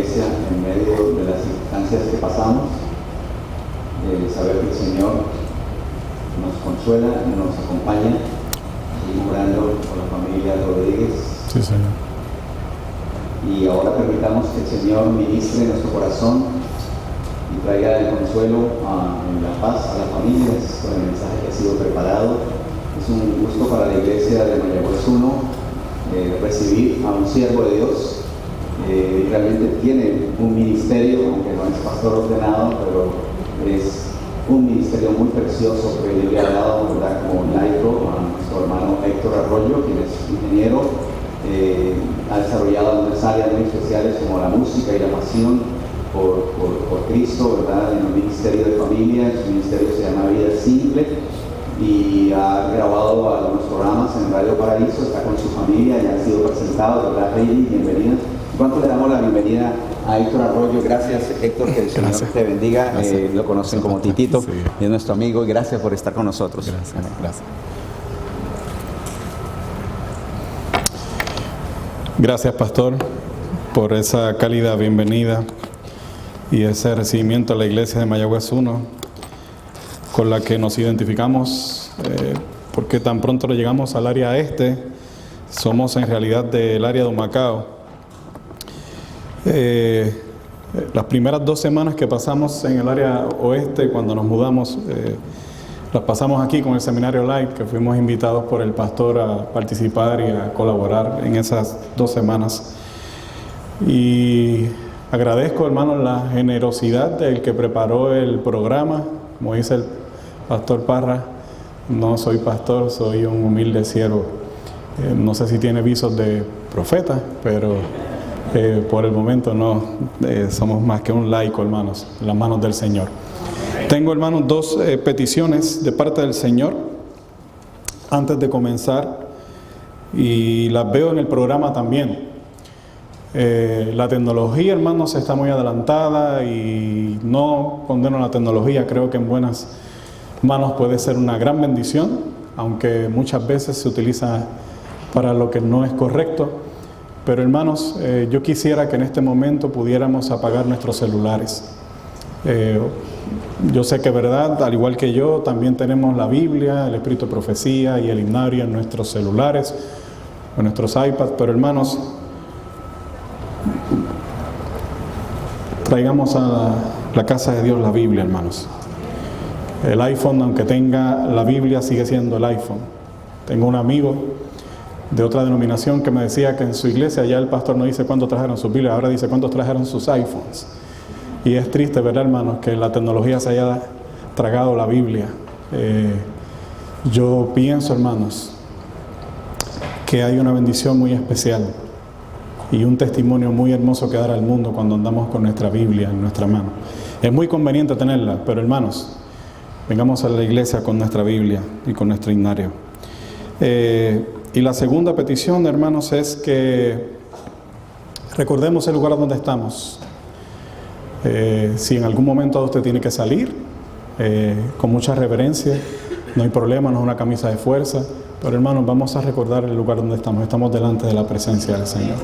iglesia en medio de las circunstancias que pasamos, saber que el Señor nos consuela, nos acompaña. Seguimos orando por la familia Rodríguez. Sí, Señor. Y ahora permitamos que el Señor ministre en nuestro corazón y traiga el consuelo en la paz a las familias con el mensaje que ha sido preparado. Es un gusto para la iglesia de Mayagüez 1 recibir a un siervo de Dios. Realmente tiene un ministerio, aunque no es pastor ordenado, pero es un ministerio muy precioso que Dios le ha dado, ¿verdad?, como laico a nuestro hermano Héctor Arroyo, quien es ingeniero. Ha desarrollado algunas áreas muy especiales como la música y la pasión por Cristo, ¿verdad?, en el ministerio de familia. Su ministerio se llama Vida Simple y ha grabado algunos programas en Radio Paraíso, está con su familia, ya ha sido presentado, ¿verdad, Heidi? Bienvenida. ¿Cuánto le damos la bienvenida a Héctor Arroyo? Gracias, Héctor, que el Señor te bendiga. Lo conocen como Titito, sí. Es nuestro amigo y gracias por estar con nosotros. Gracias. Gracias, pastor, por esa cálida bienvenida y ese recibimiento a la iglesia de Mayagüez 1, con la que nos identificamos, porque tan pronto le llegamos al área este, somos en realidad del área de Humacao. Las primeras 2 semanas que pasamos en el área oeste, cuando nos mudamos, las pasamos aquí con el Seminario Light, que fuimos invitados por el pastor a participar y a colaborar en esas 2 semanas. Y agradezco, hermano, la generosidad del que preparó el programa. Como dice el pastor Parra, no soy pastor, soy un humilde siervo. No sé si tiene visos de profeta, pero por el momento no, somos más que un laico, hermanos, en las manos del Señor. Tengo, hermanos, 2 peticiones de parte del Señor antes de comenzar y las veo en el programa también. La tecnología, hermanos, está muy adelantada y no condeno la tecnología. Creo que en buenas manos puede ser una gran bendición, aunque muchas veces se utiliza para lo que no es correcto. Pero, hermanos, yo quisiera que en este momento pudiéramos apagar nuestros celulares. Yo sé que, verdad, al igual que yo, también tenemos la Biblia, el Espíritu de Profecía y el himnario en nuestros celulares, en nuestros iPads, pero, hermanos, traigamos a la casa de Dios la Biblia, hermanos. El iPhone, aunque tenga la Biblia, sigue siendo el iPhone. Tengo un amigo de otra denominación que me decía que en su iglesia ya el pastor no dice cuántos trajeron sus Biblias, ahora dice cuántos trajeron sus iPhones. Y es triste, ¿verdad, hermanos?, que la tecnología se haya tragado la Biblia. Yo pienso, hermanos, que hay una bendición muy especial y un testimonio muy hermoso que dar al mundo cuando andamos con nuestra Biblia en nuestra mano. Es muy conveniente tenerla, pero, hermanos, vengamos a la iglesia con nuestra Biblia y con nuestro himnario. Y la segunda petición, hermanos, es que recordemos el lugar donde estamos. Si en algún momento usted tiene que salir, con mucha reverencia, no hay problema, no es una camisa de fuerza, pero, hermanos, vamos a recordar el lugar donde estamos. Estamos delante de la presencia del Señor.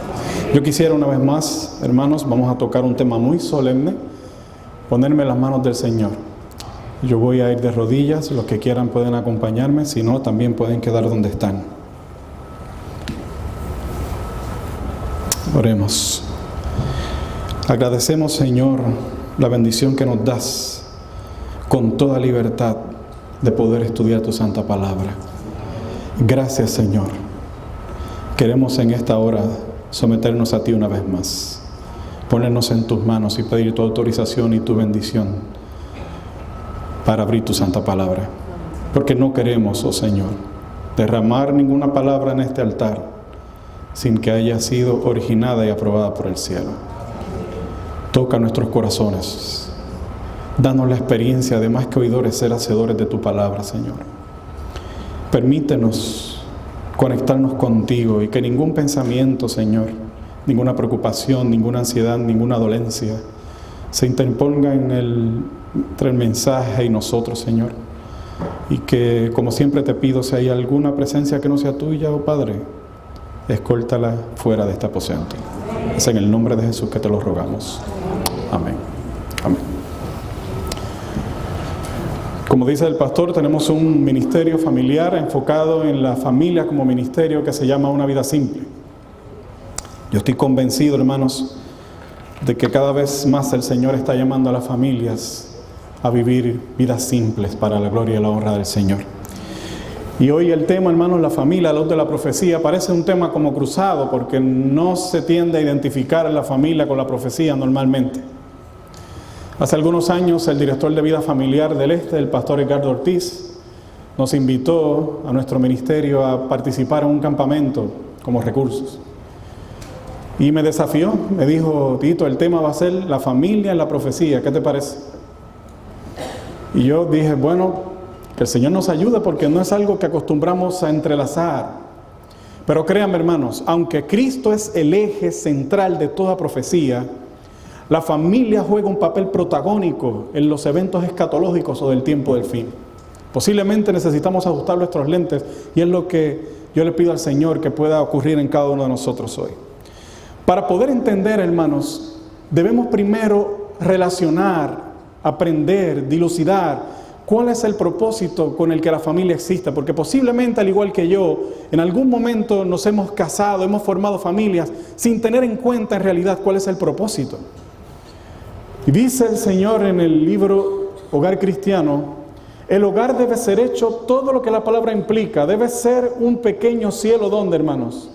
Yo quisiera una vez más, hermanos, vamos a tocar un tema muy solemne, ponerme en las manos del Señor. Yo voy a ir de rodillas, los que quieran pueden acompañarme, si no, también pueden quedar donde están. Oremos. Agradecemos, Señor, la bendición que nos das con toda libertad de poder estudiar tu santa palabra. Gracias, Señor. Queremos en esta hora someternos a ti una vez más, ponernos en tus manos y pedir tu autorización y tu bendición para abrir tu santa palabra. Porque no queremos, oh Señor, derramar ninguna palabra en este altar sin que haya sido originada y aprobada por el cielo. Toca nuestros corazones. Danos la experiencia de más que oidores ser hacedores de tu palabra, Señor. Permítenos conectarnos contigo y que ningún pensamiento, Señor, ninguna preocupación, ninguna ansiedad, ninguna dolencia se interponga entre el mensaje y nosotros, Señor. Y que, como siempre te pido, si hay alguna presencia que no sea tuya, oh Padre, escóltala fuera de este aposento. Es en el nombre de Jesús que te lo rogamos. Amén. Amén. Como dice el pastor, tenemos un ministerio familiar enfocado en la familia como ministerio que se llama Una Vida Simple. Yo estoy convencido, hermanos, de que cada vez más el Señor está llamando a las familias a vivir vidas simples para la gloria y la honra del Señor. Y hoy el tema, hermanos, la familia, a la luz de la profecía, parece un tema como cruzado porque no se tiende a identificar a la familia con la profecía normalmente. Hace algunos años el director de vida familiar del Este, el pastor Edgardo Ortiz, nos invitó a nuestro ministerio a participar en un campamento como recursos. Y me desafió, me dijo: Tito, el tema va a ser la familia en la profecía, ¿qué te parece? Y yo dije, bueno, que el Señor nos ayude porque no es algo que acostumbramos a entrelazar. Pero créanme, hermanos, aunque Cristo es el eje central de toda profecía, la familia juega un papel protagónico en los eventos escatológicos o del tiempo del fin. Posiblemente necesitamos ajustar nuestros lentes y es lo que yo le pido al Señor que pueda ocurrir en cada uno de nosotros hoy. Para poder entender, hermanos, debemos primero relacionar, aprender, dilucidar cuál es el propósito con el que la familia existe, porque posiblemente, al igual que yo, en algún momento nos hemos casado, hemos formado familias sin tener en cuenta en realidad cuál es el propósito. Y dice el Señor en el libro Hogar Cristiano: el hogar debe ser hecho todo lo que la palabra implica, debe ser un pequeño cielo, ¿dónde, hermanos?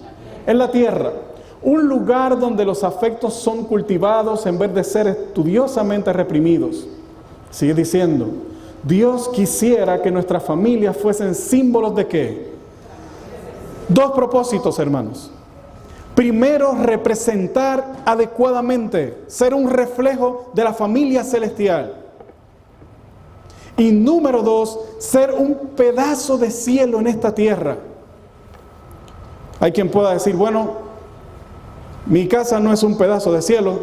En la tierra. Un lugar donde los afectos son cultivados en vez de ser estudiosamente reprimidos. Sigue diciendo: Dios quisiera que nuestras familias fuesen símbolos de ¿qué? Dos propósitos, hermanos. Primero, representar adecuadamente, ser un reflejo de la familia celestial. Y número dos, ser un pedazo de cielo en esta tierra. Hay quien pueda decir, bueno, mi casa no es un pedazo de cielo,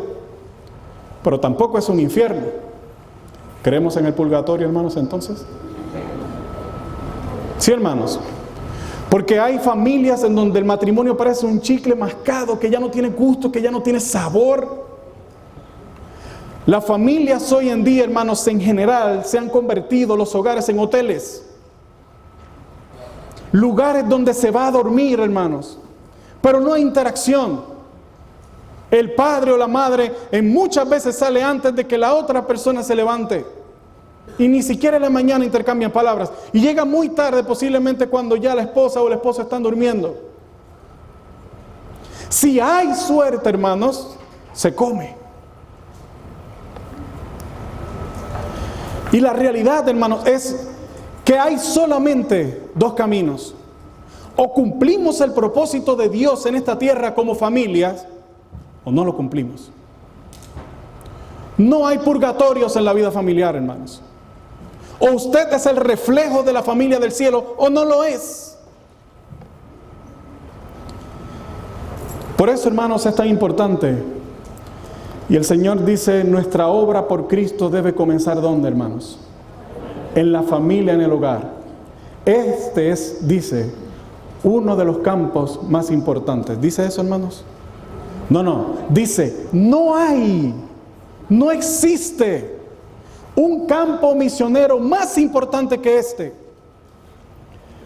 pero tampoco es un infierno. ¿Creemos en el purgatorio, hermanos, entonces? Sí, hermanos. Porque hay familias en donde el matrimonio parece un chicle mascado, que ya no tiene gusto, que ya no tiene sabor. Las familias hoy en día, hermanos, en general, se han convertido los hogares en hoteles. Lugares donde se va a dormir, hermanos, pero no hay interacción. El padre o la madre muchas veces sale antes de que la otra persona se levante. Y ni siquiera en la mañana intercambian palabras. Y llega muy tarde, posiblemente cuando ya la esposa o el esposo están durmiendo. Si hay suerte, hermanos, se come. Y la realidad, hermanos, es que hay solamente dos caminos. O cumplimos el propósito de Dios en esta tierra como familias, o no lo cumplimos. No hay purgatorios en la vida familiar, hermanos. O usted es el reflejo de la familia del cielo, o no lo es. Por eso, hermanos, es tan importante. Y el Señor dice, nuestra obra por Cristo debe comenzar ¿dónde, hermanos? En la familia, en el hogar. Este es, dice, uno de los campos más importantes. ¿Dice eso, hermanos? No. Dice, no existe un campo misionero más importante que este.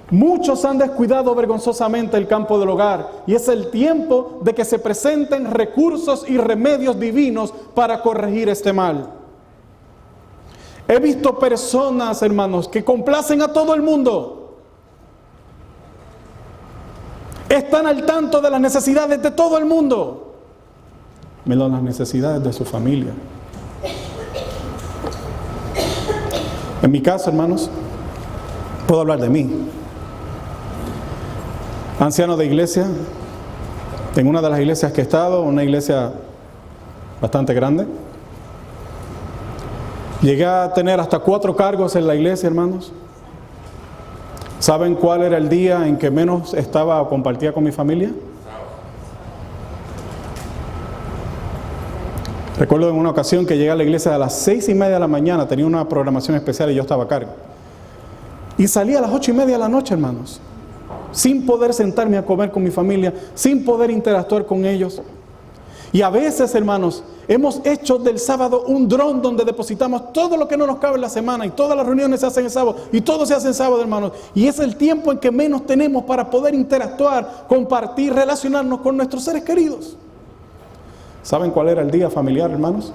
Muchos han descuidado vergonzosamente el campo del hogar y es el tiempo de que se presenten recursos y remedios divinos para corregir este mal. He visto personas, hermanos, que complacen a todo el mundo. Están al tanto de las necesidades de todo el mundo, menos las necesidades de su familia. En mi caso, hermanos, puedo hablar de mí. Anciano de iglesia, en una de las iglesias que he estado, una iglesia bastante grande. Llegué a tener hasta 4 cargos en la iglesia, hermanos. ¿Saben cuál era el día en que menos estaba o compartía con mi familia? Recuerdo en una ocasión que llegué a la iglesia a las 6:30 de la mañana, tenía una programación especial y yo estaba a cargo. Y salí a las 8:30 de la noche, hermanos. sin poder sentarme a comer con mi familia, sin poder interactuar con ellos. Y a veces, hermanos, hemos hecho del sábado un dron donde depositamos todo lo que no nos cabe en la semana, y todas las reuniones se hacen el sábado, y todo se hace el sábado, hermanos. Y es el tiempo en que menos tenemos para poder interactuar, compartir, relacionarnos con nuestros seres queridos. ¿Saben cuál era el día familiar, hermanos?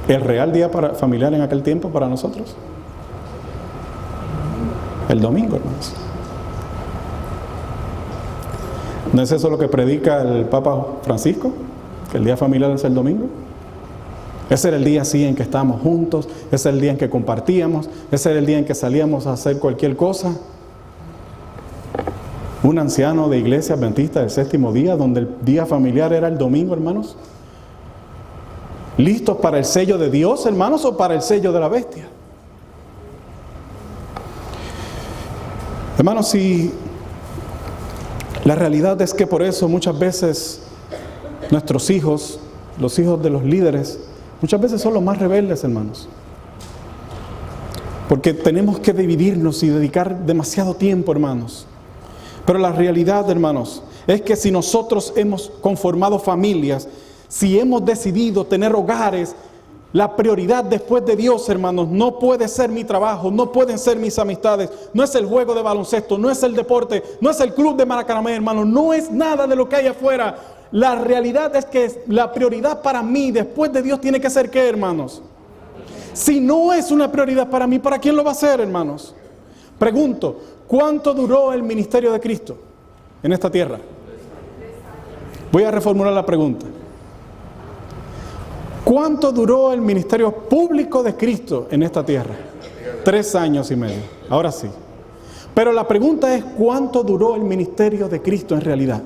El real día familiar en aquel tiempo para nosotros. El domingo, hermanos. ¿No es eso lo que predica el Papa Francisco? Que el día familiar es el domingo. Ese era el día así en que estábamos juntos, ese era el día en que compartíamos, ese era el día en que salíamos a hacer cualquier cosa. Un anciano de iglesia adventista del séptimo día, donde el día familiar era el domingo, hermanos. ¿Listos para el sello de Dios, hermanos, o para el sello de la bestia? Hermanos, si la realidad es que por eso muchas veces nuestros hijos, los hijos de los líderes, muchas veces son los más rebeldes, hermanos. Porque tenemos que dividirnos y dedicar demasiado tiempo, hermanos. Pero la realidad, hermanos, es que si nosotros hemos conformado familias, si hemos decidido tener hogares, la prioridad después de Dios, hermanos, no puede ser mi trabajo, no pueden ser mis amistades, no es el juego de baloncesto, no es el deporte, no es el club de Maracaná, hermanos, no es nada de lo que hay afuera. La realidad es que la prioridad para mí después de Dios tiene que ser ¿qué, hermanos? Si no es una prioridad para mí, ¿para quién lo va a hacer, hermanos? Pregunto, ¿cuánto duró el ministerio de Cristo en esta tierra? Voy a reformular la pregunta. ¿Cuánto duró el ministerio público de Cristo en esta tierra? 3 años y medio. Ahora sí. Pero la pregunta es, ¿cuánto duró el ministerio de Cristo en realidad?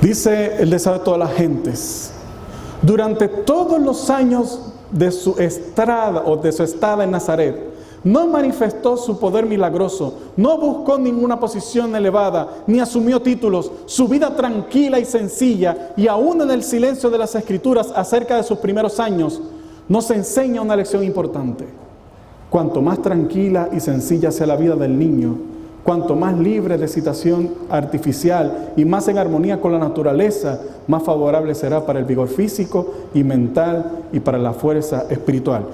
Dice el deseo de todas las gentes, durante todos los años de su estrada o de su estada en Nazaret, no manifestó su poder milagroso, no buscó ninguna posición elevada, ni asumió títulos. Su vida tranquila y sencilla, y aún en el silencio de las Escrituras acerca de sus primeros años, nos enseña una lección importante. Cuanto más tranquila y sencilla sea la vida del niño, cuanto más libre de excitación artificial y más en armonía con la naturaleza, más favorable será para el vigor físico y mental y para la fuerza espiritual.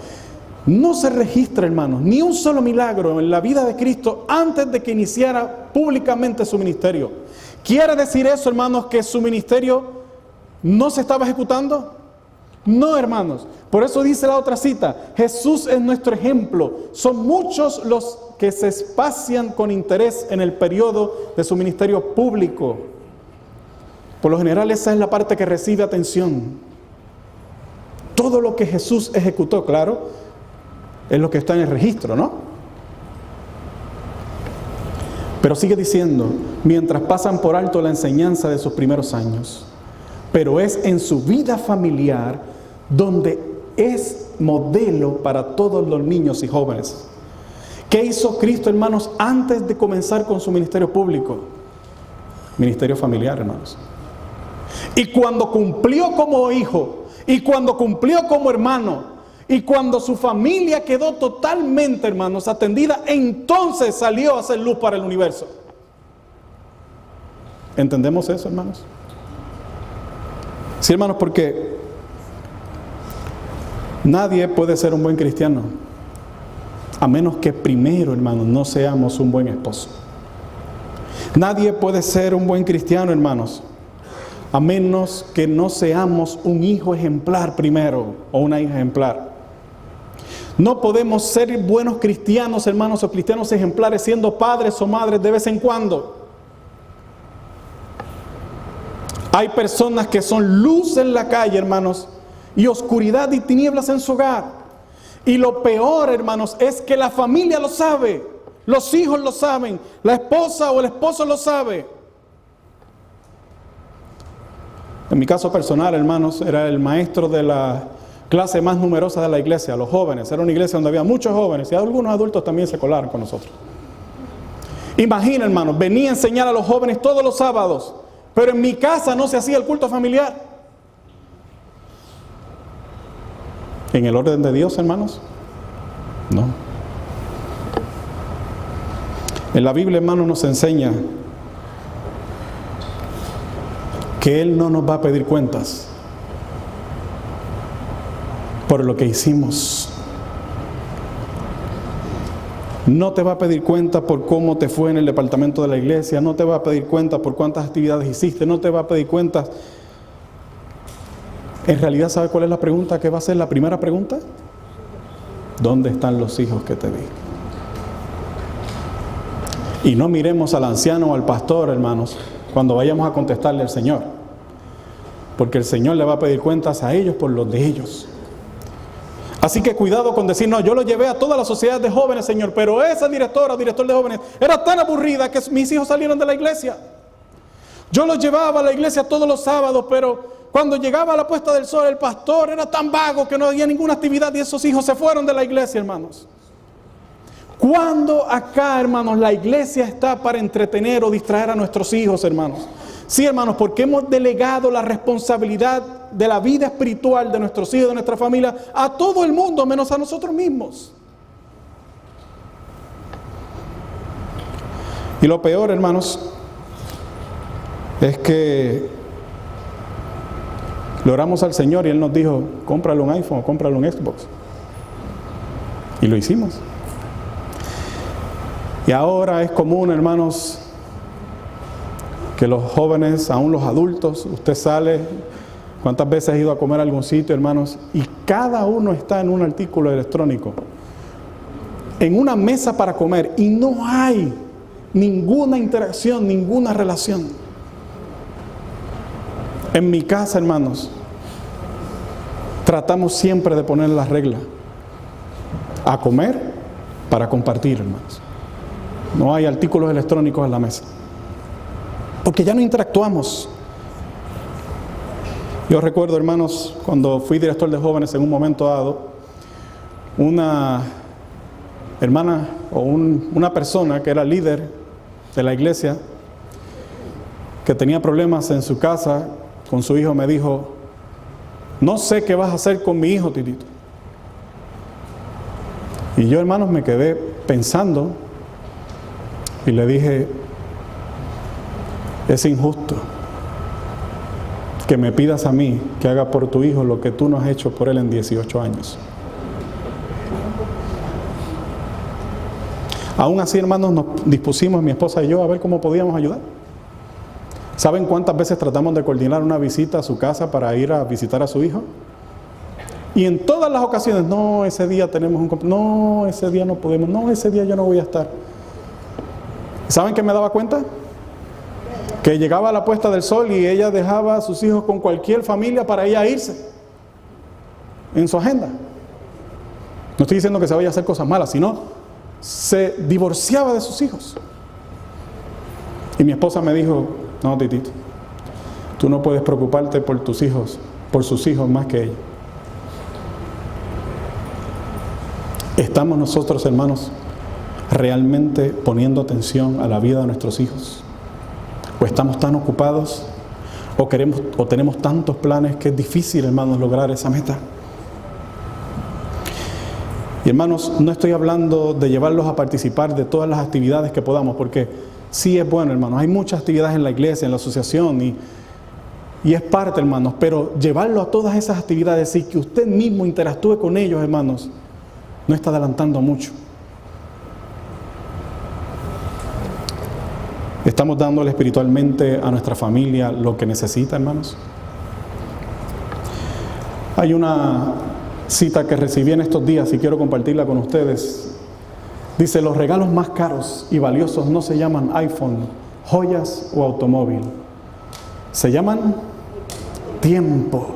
No se registra, hermanos, ni un solo milagro en la vida de Cristo antes de que iniciara públicamente su ministerio. ¿Quiere decir eso, hermanos, que su ministerio no se estaba ejecutando? No, hermanos. Por eso dice la otra cita, Jesús es nuestro ejemplo. Son muchos los que se espacian con interés en el periodo de su ministerio público. Por lo general, esa es la parte que recibe atención. Todo lo que Jesús ejecutó, claro, es lo que está en el registro, ¿no? Pero sigue diciendo, mientras pasan por alto la enseñanza de sus primeros años, pero es en su vida familiar donde es modelo para todos los niños y jóvenes. ¿Qué hizo Cristo, hermanos, antes de comenzar con su ministerio público? Ministerio familiar, hermanos. Y cuando cumplió como hijo, y cuando cumplió como hermano, y cuando su familia quedó totalmente, hermanos, atendida, entonces salió a hacer luz para el universo. ¿Entendemos eso, hermanos? Sí, hermanos, porque nadie puede ser un buen cristiano a menos que primero, hermanos, no seamos un buen esposo. Nadie puede ser un buen cristiano, hermanos, a menos que no seamos un hijo ejemplar primero o una hija ejemplar. No podemos ser buenos cristianos, hermanos, o cristianos ejemplares siendo padres o madres de vez en cuando. Hay personas que son luz en la calle, hermanos, y oscuridad y tinieblas en su hogar. Y lo peor, hermanos, es que la familia lo sabe, los hijos lo saben, la esposa o el esposo lo sabe. En mi caso personal, hermanos, era el maestro de la clase más numerosa de la iglesia, los jóvenes. Era una iglesia donde había muchos jóvenes y algunos adultos también se colaron con nosotros. Imagina, hermanos, venía a enseñar a los jóvenes todos los sábados, pero en mi casa no se hacía el culto familiar. ¿En el orden de Dios, hermanos? No. En la Biblia, hermano, nos enseña que Él no nos va a pedir cuentas por lo que hicimos. No te va a pedir cuenta por cómo te fue en el departamento de la iglesia, no te va a pedir cuenta por cuántas actividades hiciste, no te va a pedir cuentas. En realidad, ¿sabe cuál es la pregunta que va a ser la primera pregunta? ¿Dónde están los hijos que te di? Y no miremos al anciano o al pastor, hermanos, cuando vayamos a contestarle al Señor, porque el Señor le va a pedir cuentas a ellos por los de ellos. Así que cuidado con decir, no, yo lo llevé a toda la sociedad de jóvenes, Señor, pero esa directora o director de jóvenes era tan aburrida que mis hijos salieron de la iglesia. Yo los llevaba a la iglesia todos los sábados, pero cuando llegaba a la puesta del sol, el pastor era tan vago que no había ninguna actividad y esos hijos se fueron de la iglesia, hermanos. ¿Cuándo acá, hermanos, la iglesia está para entretener o distraer a nuestros hijos, hermanos? Sí, hermanos, porque hemos delegado la responsabilidad de la vida espiritual de nuestros hijos, de nuestra familia, a todo el mundo, menos a nosotros mismos. Y lo peor, hermanos, es que le oramos al Señor y Él nos dijo, cómprale un iPhone o cómprale un Xbox. Y lo hicimos. Y ahora es común, hermanos, que los jóvenes, aún los adultos, usted sale, ¿cuántas veces ha ido a comer a algún sitio, hermanos? Y cada uno está en un artículo electrónico, en una mesa para comer, y no hay ninguna interacción, ninguna relación. En mi casa, hermanos, tratamos siempre de poner la regla: a comer para compartir, hermanos. No hay artículos electrónicos en la mesa, porque ya no interactuamos. Yo recuerdo, hermanos, cuando fui director de jóvenes en un momento dado, una hermana o una persona que era líder de la iglesia, que tenía problemas en su casa con su hijo, me dijo, no sé qué vas a hacer con mi hijo, Titito. Y yo, hermanos, me quedé pensando y le dije, es injusto que me pidas a mí que haga por tu hijo lo que tú no has hecho por él en 18 años. Aún así, hermanos, nos dispusimos, mi esposa y yo, a ver cómo podíamos ayudar. ¿Saben cuántas veces tratamos de coordinar una visita a su casa para ir a visitar a su hijo? Y en todas las ocasiones, no, ese día tenemos no, ese día no podemos, no, ese día yo no voy a estar. ¿Saben qué me daba cuenta? Que llegaba a la puesta del sol y ella dejaba a sus hijos con cualquier familia para ella irse en su agenda. No estoy diciendo que se vaya a hacer cosas malas, sino se divorciaba de sus hijos. Y mi esposa me dijo, no, Titito, tú no puedes preocuparte por tus hijos, por sus hijos más que ella. ¿Estamos nosotros, hermanos, realmente poniendo atención a la vida de nuestros hijos? ¿O estamos tan ocupados o tenemos tantos planes que es difícil, hermanos, lograr esa meta? Y hermanos, no estoy hablando de llevarlos a participar de todas las actividades que podamos, porque sí es bueno, hermanos, hay muchas actividades en la iglesia, en la asociación y es parte, hermanos, pero llevarlo a todas esas actividades y que usted mismo interactúe con ellos, hermanos, no está adelantando mucho. ¿Estamos dándole espiritualmente a nuestra familia lo que necesita, hermanos? Hay una cita que recibí en estos días y quiero compartirla con ustedes. Dice, los regalos más caros y valiosos no se llaman iPhone, joyas o automóvil. Se llaman tiempo,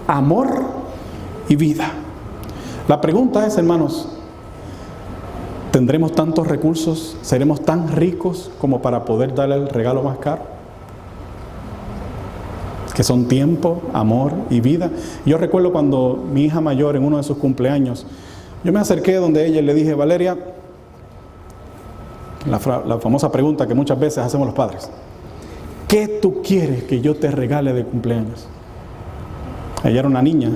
amor y vida. La pregunta es, hermanos, ¿tendremos tantos recursos? ¿Seremos tan ricos como para poder darle el regalo más caro? Que son tiempo, amor y vida. Yo recuerdo cuando mi hija mayor, en uno de sus cumpleaños, yo me acerqué donde ella y le dije, Valeria, la famosa pregunta que muchas veces hacemos los padres, ¿qué tú quieres que yo te regale de cumpleaños? Ella era una niña.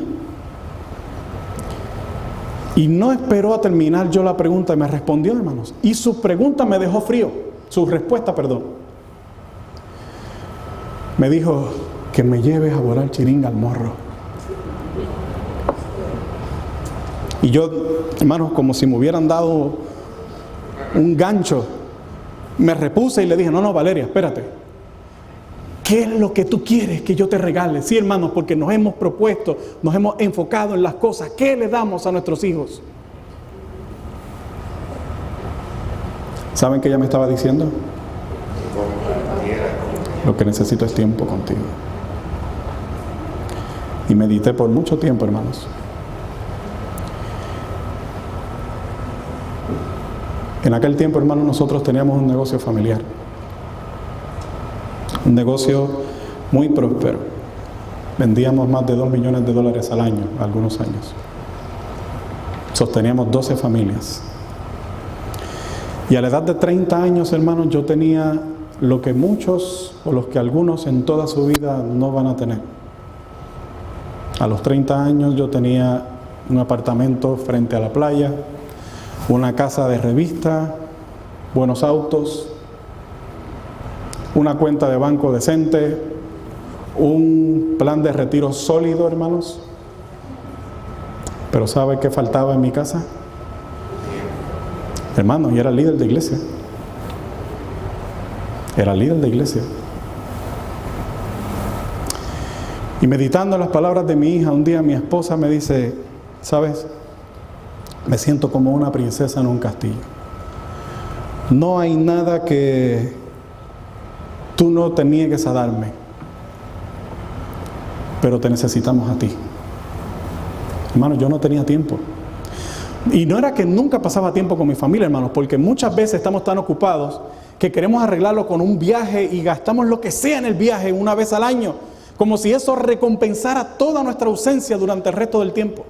Y no esperó a terminar yo la pregunta y me respondió, hermanos. Y su pregunta me dejó frío. Su respuesta, perdón. Me dijo que me lleves a volar chiringa al morro. Y yo, hermanos, como si me hubieran dado un gancho, me repuse y le dije, no, Valeria, espérate. ¿Qué es lo que tú quieres que yo te regale? Sí, hermanos, porque nos hemos propuesto, nos hemos enfocado en las cosas. ¿Qué le damos a nuestros hijos? ¿Saben qué ella me estaba diciendo? Lo que necesito es tiempo contigo. Y medité por mucho tiempo, hermanos. En aquel tiempo, hermanos, nosotros teníamos un negocio familiar. Un negocio muy próspero. Vendíamos más de $2 millones al año, algunos años. Sosteníamos 12 familias. Y a la edad de 30 años, hermanos, yo tenía lo que muchos, o los que algunos en toda su vida no van a tener. A los 30 años yo tenía un apartamento frente a la playa, una casa de revista, buenos autos, una cuenta de banco decente, un plan de retiro sólido, hermanos. Pero ¿sabe qué faltaba en mi casa? Hermanos, y era líder de iglesia. Era líder de iglesia. Y meditando las palabras de mi hija, un día mi esposa me dice, ¿sabes? Me siento como una princesa en un castillo. No hay nada que tú no te niegues a darme, pero te necesitamos a ti. Hermanos, yo no tenía tiempo. Y no era que nunca pasaba tiempo con mi familia, hermanos, porque muchas veces estamos tan ocupados que queremos arreglarlo con un viaje y gastamos lo que sea en el viaje una vez al año, como si eso recompensara toda nuestra ausencia durante el resto del tiempo.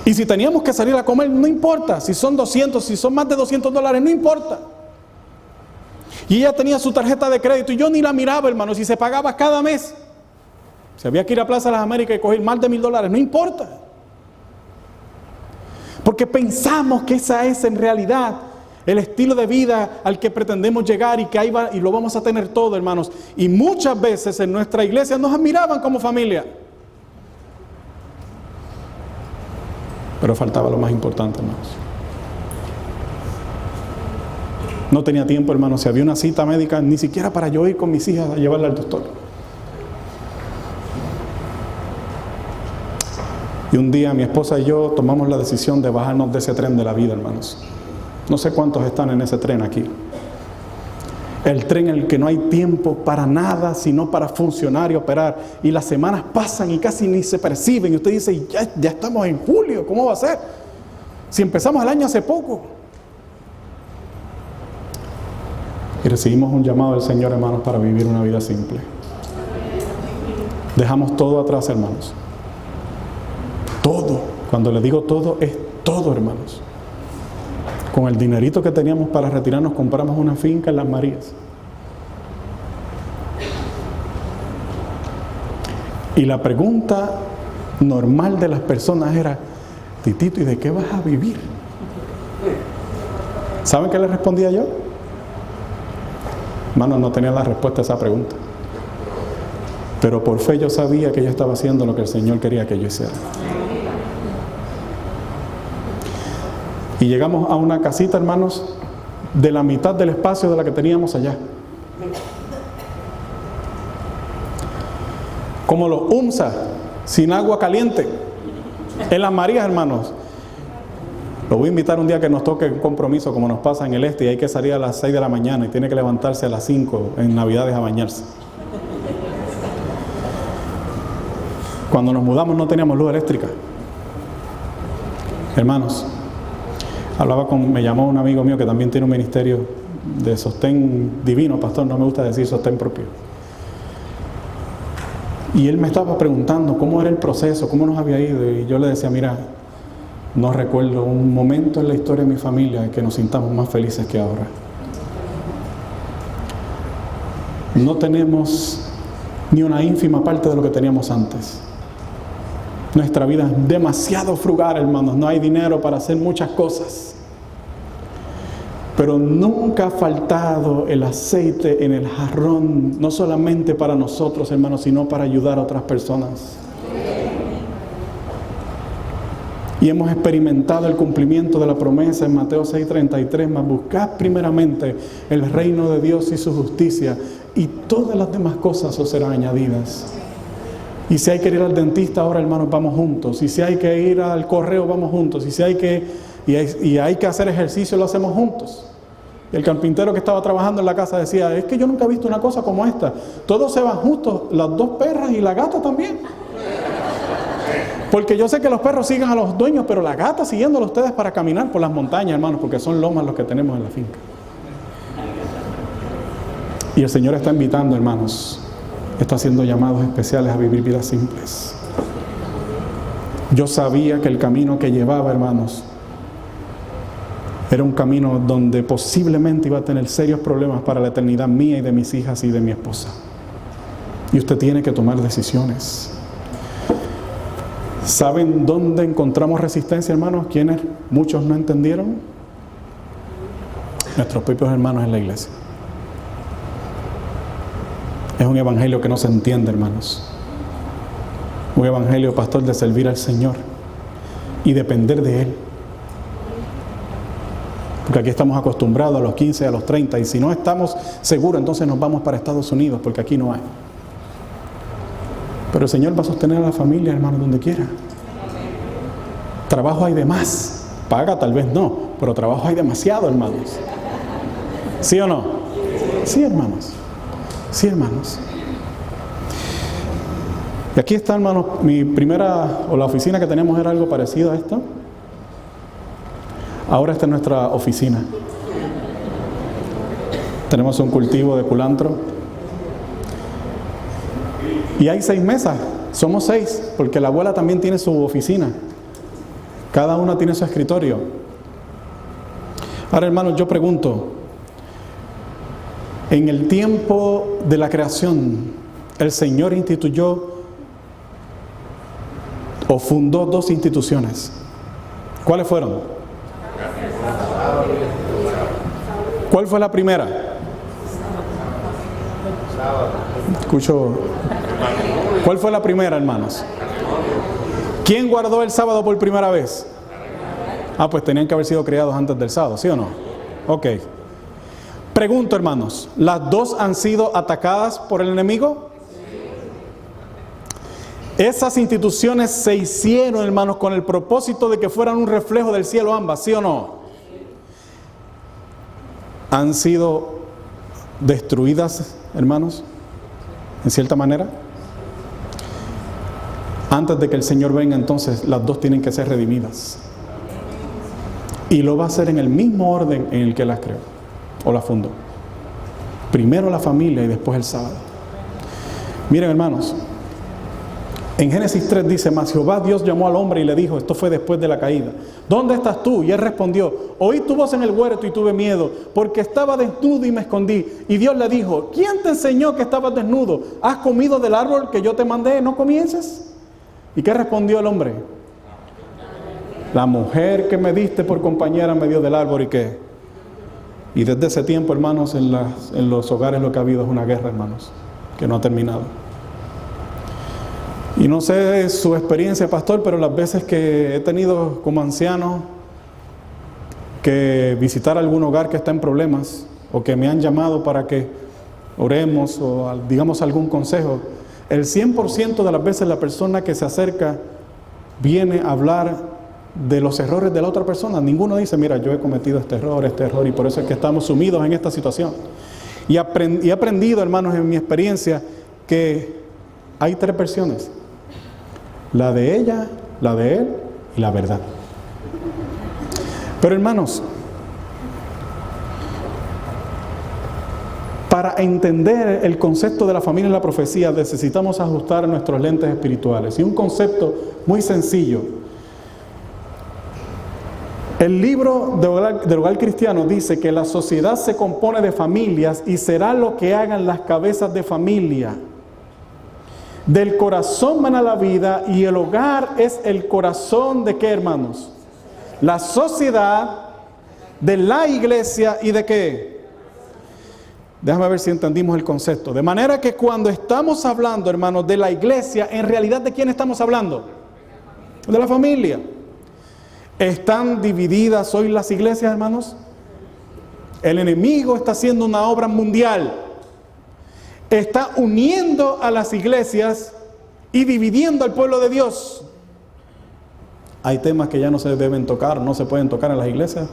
Y si teníamos que salir a comer, no importa, si son 200, si son más de $200, no importa. Y ella tenía su tarjeta de crédito y yo ni la miraba, hermanos, y se pagaba cada mes. Si había que ir a Plaza de las Américas y coger más de $1,000, no importa. Porque pensamos que esa es en realidad el estilo de vida al que pretendemos llegar y que ahí va y lo vamos a tener todo, hermanos. Y muchas veces en nuestra iglesia nos admiraban como familia. Pero faltaba lo más importante, hermanos. No tenía tiempo, hermanos. Si había una cita médica, ni siquiera para yo ir con mis hijas a llevarla al doctor. Y un día mi esposa y yo tomamos la decisión de bajarnos de ese tren de la vida, hermanos. No sé cuántos están en ese tren aquí. El tren en el que no hay tiempo para nada, sino para funcionar y operar. Y las semanas pasan y casi ni se perciben. Y usted dice, ya estamos en julio, ¿cómo va a ser? Si empezamos el año hace poco. Y recibimos un llamado del Señor, hermanos, para vivir una vida simple. Dejamos todo atrás, hermanos. Todo. Cuando le digo todo, es todo, hermanos. Con el dinerito que teníamos para retirarnos, compramos una finca en Las Marías. Y la pregunta normal de las personas era, Titito, ¿y de qué vas a vivir? ¿Saben qué le respondía yo? Hermanos, no tenía la respuesta a esa pregunta. Pero por fe yo sabía que yo estaba haciendo lo que el Señor quería que yo hiciera. Y llegamos a una casita, hermanos, de la mitad del espacio de la que teníamos allá. Como los UMSA, sin agua caliente. En Las Marías, hermanos. Lo voy a invitar un día que nos toque un compromiso como nos pasa en el este y hay que salir a las 6 de la mañana y tiene que levantarse a las 5 en Navidades a bañarse. Cuando nos mudamos no teníamos luz eléctrica. Hermanos, me llamó un amigo mío que también tiene un ministerio de sostén divino, pastor, no me gusta decir sostén propio. Y él me estaba preguntando cómo era el proceso, cómo nos había ido, y yo le decía, mira, no recuerdo un momento en la historia de mi familia en que nos sintamos más felices que ahora. No tenemos ni una ínfima parte de lo que teníamos antes. Nuestra vida es demasiado frugal, hermanos. No hay dinero para hacer muchas cosas. Pero nunca ha faltado el aceite en el jarrón, no solamente para nosotros, hermanos, sino para ayudar a otras personas. Y hemos experimentado el cumplimiento de la promesa en Mateo 6:33, mas buscad primeramente el reino de Dios y su justicia, y todas las demás cosas os serán añadidas. Y si hay que ir al dentista ahora, hermanos, vamos juntos. Y si hay que ir al correo, vamos juntos. Y si hay que hacer ejercicio, lo hacemos juntos. El carpintero que estaba trabajando en la casa decía, es que yo nunca he visto una cosa como esta. Todos se van juntos, las dos perras y la gata también. Porque yo sé que los perros siguen a los dueños, pero la gata siguiéndolo a ustedes para caminar por las montañas, hermanos, porque son lomas los que tenemos en la finca. Y el Señor está invitando, hermanos, está haciendo llamados especiales a vivir vidas simples. Yo sabía que el camino que llevaba, hermanos, era un camino donde posiblemente iba a tener serios problemas para la eternidad mía y de mis hijas y de mi esposa. Y usted tiene que tomar decisiones. ¿Saben dónde encontramos resistencia, hermanos? ¿Quiénes muchos no entendieron? Nuestros propios hermanos en la iglesia. Es un evangelio que no se entiende, hermanos. Un evangelio, pastor, de servir al Señor y depender de Él. Porque aquí estamos acostumbrados a los 15, a los 30, y si no estamos seguros, entonces nos vamos para Estados Unidos, porque aquí no hay. Pero el Señor va a sostener a la familia, hermano, donde quiera. Trabajo hay de más. Paga tal vez no, pero trabajo hay demasiado, hermanos. ¿Sí o no? Sí, hermanos. Sí, hermanos. Y aquí está, hermanos, mi primera, o la oficina que teníamos era algo parecido a esto. Ahora esta es nuestra oficina. Tenemos un cultivo de culantro. Y hay 6 mesas. Somos 6, porque la abuela también tiene su oficina. Cada una tiene su escritorio. Ahora, hermanos, yo pregunto, en el tiempo de la creación, el Señor instituyó o fundó 2 instituciones. ¿Cuáles fueron? ¿Cuál fue la primera? Escucho. ¿Cuál fue la primera, hermanos? ¿Quién guardó el sábado por primera vez? Ah, pues tenían que haber sido creados antes del sábado, ¿sí o no? Ok. Pregunto, hermanos, ¿las 2 han sido atacadas por el enemigo? Esas instituciones se hicieron, hermanos, con el propósito de que fueran un reflejo del cielo ambas, ¿sí o no? ¿Han sido destruidas, hermanos? En cierta manera. Antes de que el Señor venga, entonces, las 2 tienen que ser redimidas. Y lo va a hacer en el mismo orden en el que las creó, o las fundó. Primero la familia y después el sábado. Miren, hermanos, en Génesis 3 dice, mas Jehová Dios llamó al hombre y le dijo, esto fue después de la caída, ¿dónde estás tú? Y él respondió, oí tu voz en el huerto y tuve miedo, porque estaba desnudo y me escondí. Y Dios le dijo, ¿quién te enseñó que estabas desnudo? ¿Has comido del árbol que yo te mandé? ¿No comiences? ¿Y qué respondió el hombre? La mujer que me diste por compañera me dio del árbol. ¿Y qué? Y desde ese tiempo, hermanos, en los hogares lo que ha habido es una guerra, hermanos, que no ha terminado. Y no sé su experiencia, pastor, pero las veces que he tenido como anciano que visitar algún hogar que está en problemas, o que me han llamado para que oremos o digamos algún consejo, el 100% de las veces la persona que se acerca viene a hablar de los errores de la otra persona. Ninguno dice, mira, yo he cometido este error, y por eso es que estamos sumidos en esta situación. Y he aprendido, hermanos, en mi experiencia, que hay 3 versiones. La de ella, la de él y la verdad. Pero, hermanos, para entender el concepto de la familia y la profecía necesitamos ajustar nuestros lentes espirituales. Y un concepto muy sencillo. El libro del hogar cristiano dice que la sociedad se compone de familias y será lo que hagan las cabezas de familia. Del corazón mana la vida, y el hogar es el corazón de ¿qué, hermanos? La sociedad, de la iglesia y de ¿qué? Déjame ver si entendimos el concepto. De manera que cuando estamos hablando, hermanos, de la iglesia, en realidad ¿de quién estamos hablando? De la familia. ¿Están divididas hoy las iglesias, hermanos? El enemigo está haciendo una obra mundial. Está uniendo a las iglesias y dividiendo al pueblo de Dios. Hay temas que ya no se deben tocar, no se pueden tocar en las iglesias,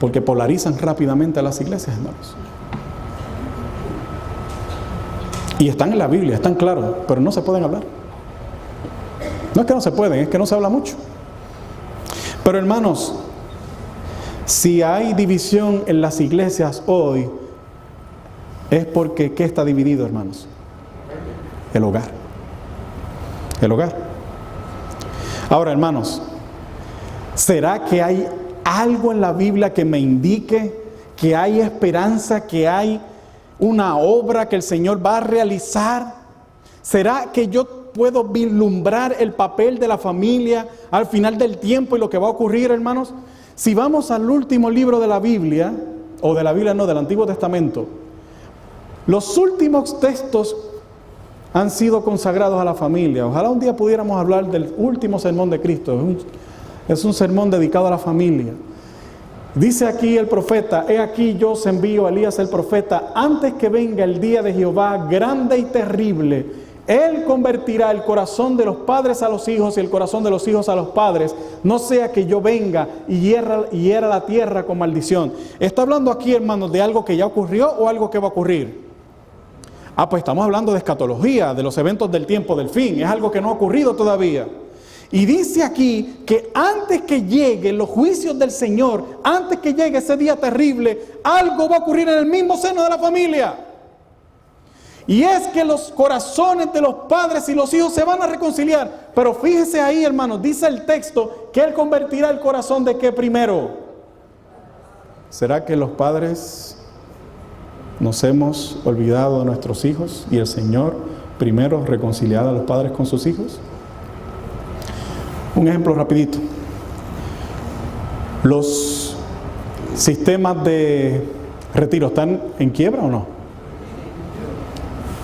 porque polarizan rápidamente a las iglesias, hermanos. Y están en la Biblia, están claros, pero no se pueden hablar. No es que no se pueden, es que no se habla mucho. Pero hermanos, si hay división en las iglesias hoy, es porque ¿qué está dividido, hermanos? El hogar. El hogar. Ahora, hermanos, ¿será que hay algo en la Biblia que me indique que hay esperanza, que hay una obra que el Señor va a realizar? ¿Será que yo puedo vislumbrar el papel de la familia al final del tiempo y lo que va a ocurrir, hermanos? Si vamos al último libro de la Biblia, o de la Biblia no, del Antiguo Testamento, los últimos textos han sido consagrados a la familia. Ojalá un día pudiéramos hablar del último sermón de Cristo. Es un sermón dedicado a la familia. Dice aquí el profeta: he aquí yo os envío a Elías el profeta antes que venga el día de Jehová grande y terrible. Él convertirá el corazón de los padres a los hijos y el corazón de los hijos a los padres, no sea que yo venga y hiera la tierra con maldición. Está hablando aquí, hermanos, de algo que ya ocurrió o algo que va a ocurrir. Pues estamos hablando de escatología, de los eventos del tiempo del fin. Es algo que no ha ocurrido todavía. Y dice aquí que antes que lleguen los juicios del Señor, antes que llegue ese día terrible, algo va a ocurrir en el mismo seno de la familia. Y es que los corazones de los padres y los hijos se van a reconciliar. Pero fíjese ahí, hermanos, dice el texto que Él convertirá el corazón de ¿qué primero? ¿Será que los padres nos hemos olvidado de nuestros hijos y el Señor primero reconciliará a los padres con sus hijos? Un ejemplo rapidito. ¿Los sistemas de retiro están en quiebra o no?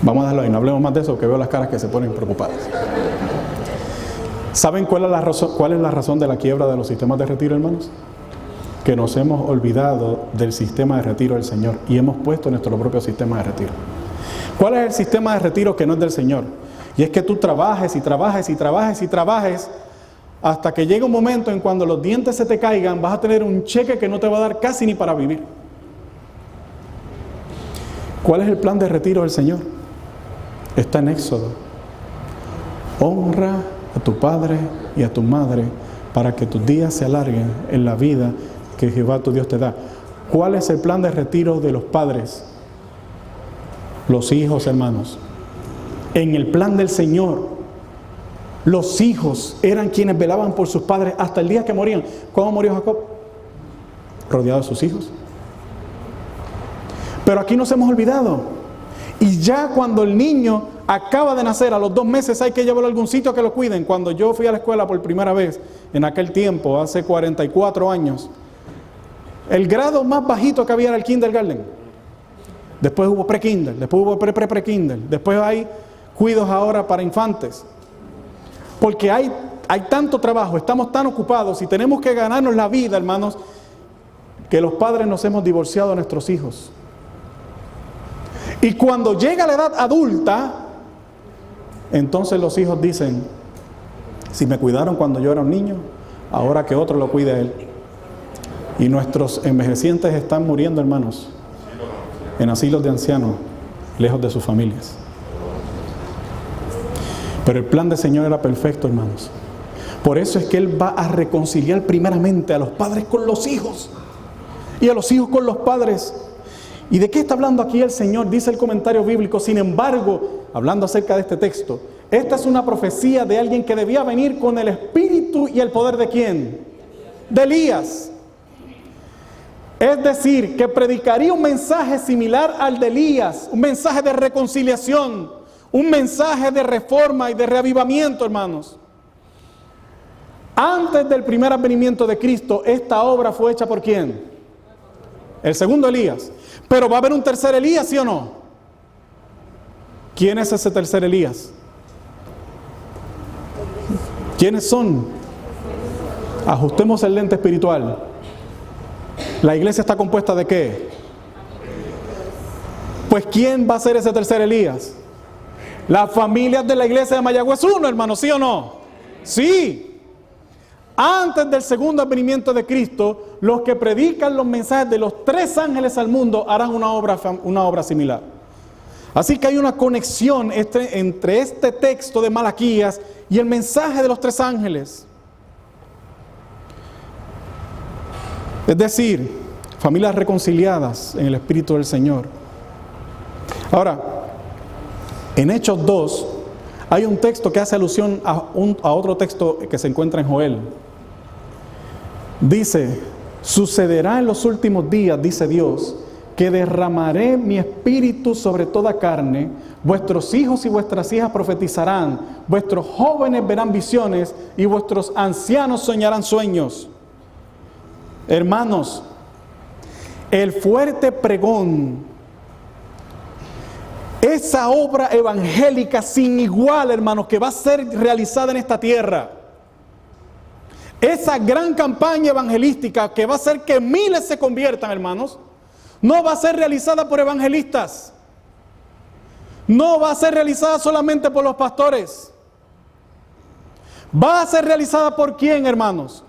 Vamos a dejarlo ahí, no hablemos más de eso, que veo las caras que se ponen preocupadas. ¿Saben cuál es la razón de la quiebra de los sistemas de retiro, hermanos? Que nos hemos olvidado del sistema de retiro del Señor y hemos puesto nuestro propio sistema de retiro. ¿Cuál es el sistema de retiro que no es del Señor? Y es que tú trabajes y trabajes y trabajes y trabajes hasta que llegue un momento en cuando los dientes se te caigan, vas a tener un cheque que no te va a dar casi ni para vivir. ¿Cuál es el plan de retiro del Señor? Está en Éxodo. Honra a tu padre y a tu madre para que tus días se alarguen en la vida que Jehová tu Dios te da. ¿Cuál es el plan de retiro de los padres? Los hijos, hermanos. En el plan del Señor, los hijos eran quienes velaban por sus padres hasta el día que morían. ¿Cómo murió Jacob? Rodeado de sus hijos. Pero aquí nos hemos olvidado. Y ya cuando el niño acaba de nacer, a los 2 meses hay que llevarlo a algún sitio a que lo cuiden. Cuando yo fui a la escuela por primera vez, en aquel tiempo, hace 44 años, el grado más bajito que había era el kindergarten. Después hubo pre-kinder, después hubo pre-kinder, después hay cuidos ahora para infantes. Porque hay tanto trabajo, estamos tan ocupados y tenemos que ganarnos la vida, hermanos, que los padres nos hemos divorciado de nuestros hijos. Y cuando llega la edad adulta, entonces los hijos dicen: si me cuidaron cuando yo era un niño, ahora que otro lo cuide a él. Y nuestros envejecientes están muriendo, hermanos, en asilos de ancianos, lejos de sus familias. Pero el plan del Señor era perfecto, hermanos. Por eso es que Él va a reconciliar primeramente a los padres con los hijos y a los hijos con los padres. ¿Y de qué está hablando aquí el Señor? Dice el comentario bíblico: sin embargo, hablando acerca de este texto, esta es una profecía de alguien que debía venir con el espíritu y el poder ¿de quién? De Elías. Es decir, que predicaría un mensaje similar al de Elías, un mensaje de reconciliación, un mensaje de reforma y de reavivamiento, hermanos. Antes del primer advenimiento de Cristo, esta obra fue hecha ¿por quién? El segundo Elías. Pero va a haber un tercer Elías, ¿sí o no? ¿Quién es ese tercer Elías? ¿Quiénes son? Ajustemos el lente espiritual. ¿La iglesia está compuesta de qué? Pues ¿quién va a ser ese tercer Elías? Las familias de la iglesia de Mayagüez 1, hermano, ¿sí o no? Sí. Antes del segundo advenimiento de Cristo, los que predican los mensajes de los 3 ángeles al mundo harán una obra similar. Así que hay una conexión entre este texto de Malaquías y el mensaje de los 3 ángeles. Es decir, familias reconciliadas en el Espíritu del Señor. Ahora, en Hechos 2, hay un texto que hace alusión a otro texto que se encuentra en Joel. Dice, sucederá en los últimos días, dice Dios, que derramaré mi espíritu sobre toda carne, vuestros hijos y vuestras hijas profetizarán, vuestros jóvenes verán visiones y vuestros ancianos soñarán sueños. Hermanos, el fuerte pregón, esa obra evangélica sin igual, hermanos, que va a ser realizada en esta tierra, esa gran campaña evangelística que va a hacer que miles se conviertan, hermanos, no va a ser realizada por evangelistas, no va a ser realizada solamente por los pastores, va a ser realizada por ¿quién, hermanos?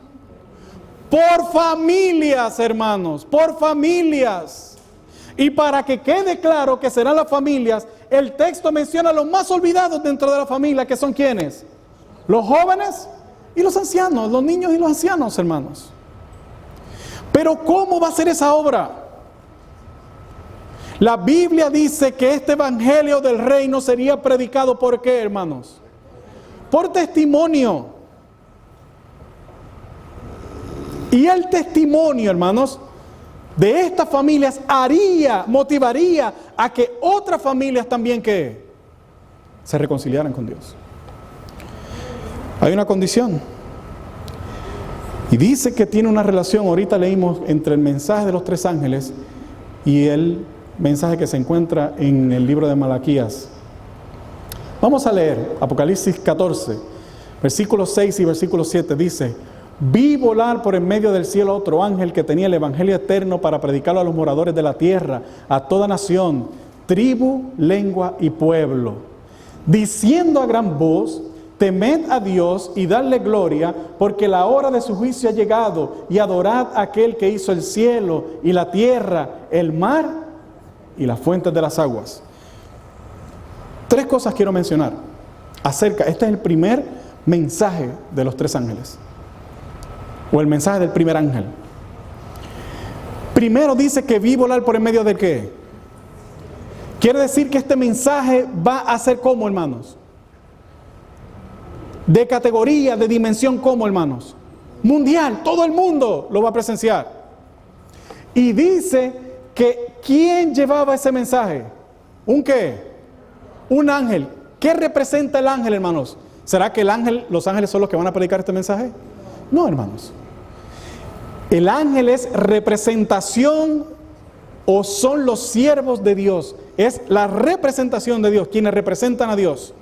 Por familias, hermanos, por familias. Y para que quede claro que serán las familias, el texto menciona a los más olvidados dentro de la familia, que son ¿quiénes? Los jóvenes y los ancianos, los niños y los ancianos, hermanos. Pero ¿cómo va a ser esa obra? La Biblia dice que este evangelio del reino sería predicado ¿por qué, hermanos? Por testimonio. Y el testimonio, hermanos, de estas familias motivaría a que otras familias también que se reconciliaran con Dios. Hay una condición. Y dice que tiene una relación, ahorita leímos, entre el mensaje de los 3 ángeles y el mensaje que se encuentra en el libro de Malaquías. Vamos a leer Apocalipsis 14, versículos 6 y versículo 7. Dice: vi volar por en medio del cielo a otro ángel que tenía el evangelio eterno para predicarlo a los moradores de la tierra, a toda nación, tribu, lengua y pueblo, diciendo a gran voz: temed a Dios y dadle gloria, porque la hora de su juicio ha llegado, y adorad a aquel que hizo el cielo y la tierra, el mar y las fuentes de las aguas. 3 cosas quiero mencionar este es el primer mensaje de los 3 ángeles, o el mensaje del primer ángel. Primero dice que vi volar por en medio de ¿qué? Quiere decir que este mensaje va a ser ¿cómo, hermanos? De categoría, de dimensión ¿cómo, hermanos? Mundial, todo el mundo lo va a presenciar. Y dice que ¿quién llevaba ese mensaje? ¿Un qué? Un ángel. ¿Qué representa el ángel, hermanos? ¿Será que los ángeles son los que van a predicar este mensaje? No, hermanos. El ángel es representación, o son los siervos de Dios. Es la representación de Dios, quienes representan a Dios.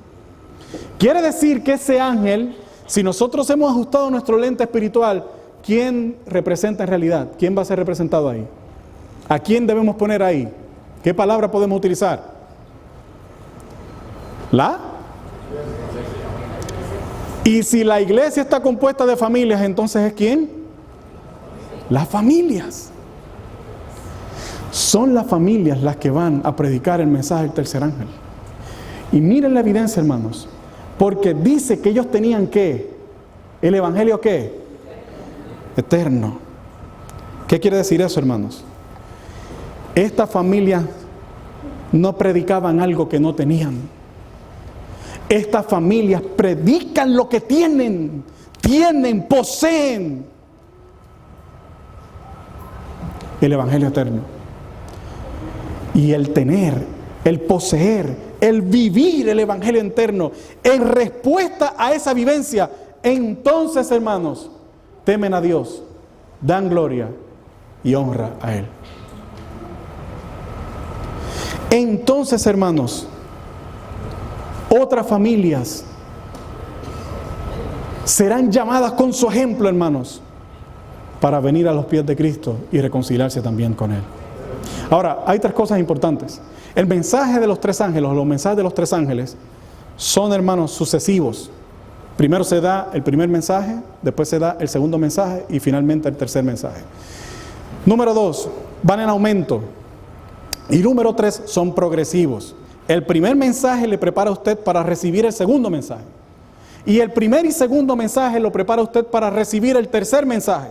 Quiere decir que ese ángel, si nosotros hemos ajustado nuestro lente espiritual, ¿quién representa en realidad? ¿Quién va a ser representado ahí? ¿A quién debemos poner ahí? ¿Qué palabra podemos utilizar? Y si la iglesia está compuesta de familias, entonces ¿es quién? Las familias. Son las familias las que van a predicar el mensaje del tercer ángel. Y miren la evidencia, hermanos, porque dice que ellos tenían ¿qué? ¿El evangelio qué? Eterno. ¿Qué quiere decir eso, hermanos? Estas familias no predicaban algo que no tenían. Estas familias predican lo que tienen, poseen el evangelio eterno. Y el tener, el poseer, el vivir el evangelio eterno, en respuesta a esa vivencia, entonces, hermanos, temen a Dios, dan gloria y honra a Él. Entonces, hermanos, otras familias serán llamadas con su ejemplo, hermanos, para venir a los pies de Cristo y reconciliarse también con Él. Ahora, hay tres cosas importantes. El mensaje de los tres ángeles, los mensajes de los tres ángeles, son, hermanos, sucesivos. Primero se da el primer mensaje, después se da el segundo mensaje y finalmente el tercer mensaje. Número 2, van en aumento. Y número 3, son progresivos. El primer mensaje le prepara a usted para recibir el segundo mensaje. Y el primer y segundo mensaje lo prepara a usted para recibir el tercer mensaje.